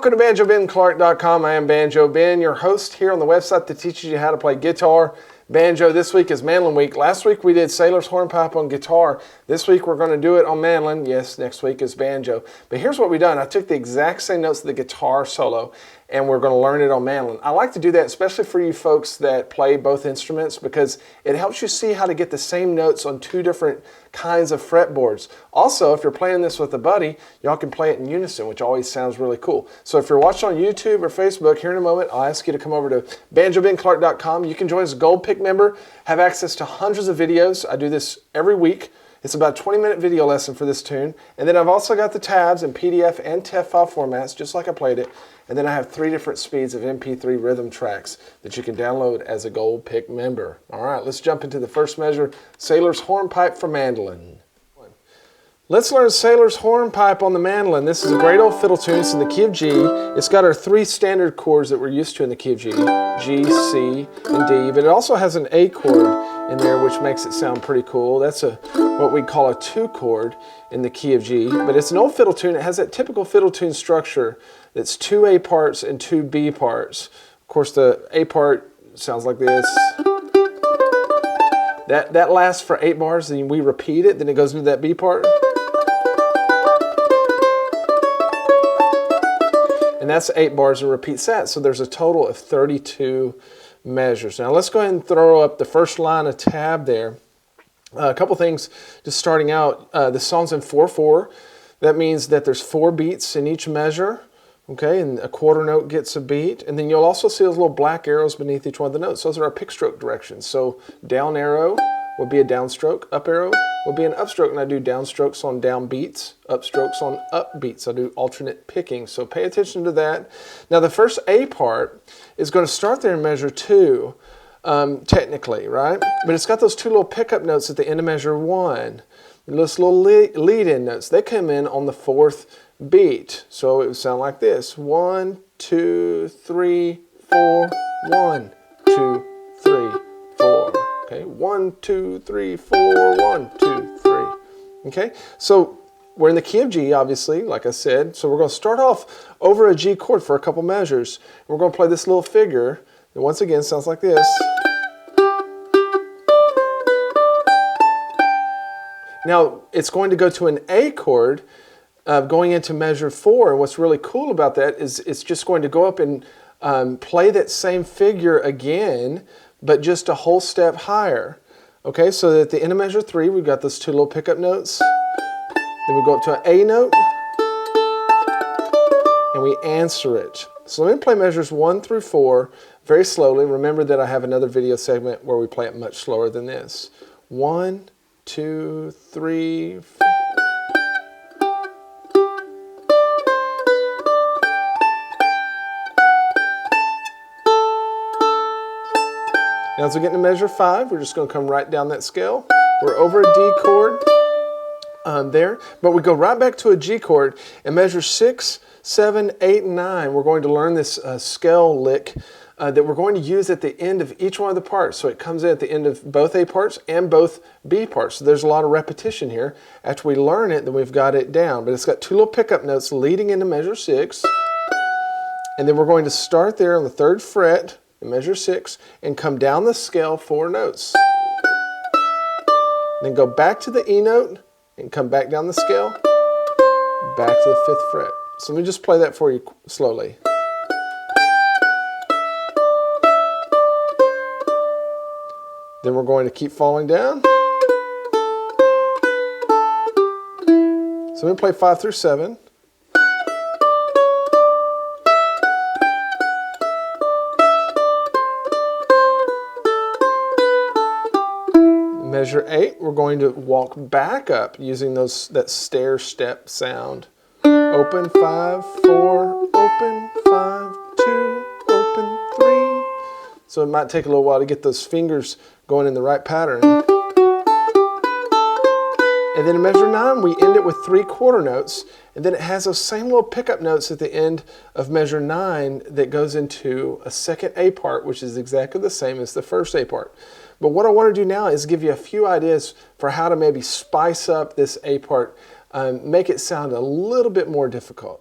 Welcome to BanjoBenClark.com. I am Banjo Ben, your host here on the website that teaches you how to play guitar, banjo. This week is mandolin week. Last week we did Sailor's Hornpipe on guitar. This week we're going to do it on mandolin. Yes, next week is banjo. But here's what we've done. I took the exact same notes of the guitar solo and we're going to learn it on mandolin. I like to do that especially for you folks that play both instruments because it helps you see how to get the same notes on two different kinds of fretboards. Also, if you're playing this with a buddy, y'all can play it in unison, which always sounds really cool. So if you're watching on YouTube or Facebook, here in a moment, I'll ask you to come over to BanjoBenClark.com. You can join as a Gold Pick member, have access to hundreds of videos. I do this every week. It's about a 20-minute video lesson for this tune. And then I've also got the tabs in PDF and TEF file formats, just like I played it. And then I have 3 different speeds of MP3 rhythm tracks that you can download as a Gold Pick member. All right, let's jump into the first measure, Sailor's Hornpipe for mandolin. Let's learn Sailor's Hornpipe on the mandolin. This is a great old fiddle tune. It's in the key of G. It's got our 3 standard chords that we're used to in the key of G, G, C, and D. But it also has an A chord in there, which makes it sound pretty cool. That's what we call a 2 chord in the key of G. But it's an old fiddle tune. It has that typical fiddle tune structure that's 2 A parts and 2 B parts. Of course, the A part sounds like this. That lasts for 8 bars, then we repeat it, then it goes into that B part. And that's 8 bars and repeats that. So there's a total of 32 measures. Now let's go ahead and throw up the first line of tab there. A couple things just starting out. The song's in 4/4. That means that there's 4 beats in each measure. Okay, and a quarter note gets a beat. And then you'll also see those little black arrows beneath each one of the notes. Those are our pick stroke directions. So down arrow would be a downstroke, up arrow would be an upstroke, and I do downstrokes on down beats, upstrokes on up beats. I do alternate picking, so pay attention to that. Now the first A part is going to start there in measure 2, technically, right? But it's got those 2 little pickup notes at the end of measure 1. Those little lead-in notes, they come in on the 4th beat. So it would sound like this: 1, 2, 3, 4, 1, 2, 3, 4. Okay, 1, 2, 3, 4, 1, 2, 3. Okay, so we're in the key of G, obviously, like I said. So we're going to start off over a G chord for a couple measures. We're going to play this little figure that once again sounds like this. Now it's going to go to an A chord going into measure 4, and what's really cool about that is it's just going to go up and play that same figure again, but just a whole step higher. Okay, so at the end of measure 3, we've got those 2 little pickup notes. Then we go up to an A note, and we answer it. So let me play measures 1 through 4 very slowly. Remember that I have another video segment where we play it much slower than this. 1, 2, 3, 4. Now as we get into measure 5, we're just going to come right down that scale. We're over a D chord there, but we go right back to a G chord. And measure 6, 7, 8, and 9, we're going to learn this scale lick that we're going to use at the end of each one of the parts. So it comes in at the end of both A parts and both B parts. So there's a lot of repetition here. After we learn it, then we've got it down. But it's got 2 little pickup notes leading into measure 6. And then we're going to start there on the 3rd fret in measure 6 and come down the scale 4 notes. Then go back to the E note and come back down the scale, back to the 5th fret. So let me just play that for you slowly. Then we're going to keep falling down. So let me play 5 through 7. Measure 8, we're going to walk back up using that stair step sound. Open 5, 4, open 5, 2, open 3. So it might take a little while to get those fingers going in the right pattern. And then in measure 9, we end it with 3 quarter notes. And then it has those same little pickup notes at the end of measure 9 that goes into a 2nd A part, which is exactly the same as the 1st A part. But what I want to do now is give you a few ideas for how to maybe spice up this A part, make it sound a little bit more difficult.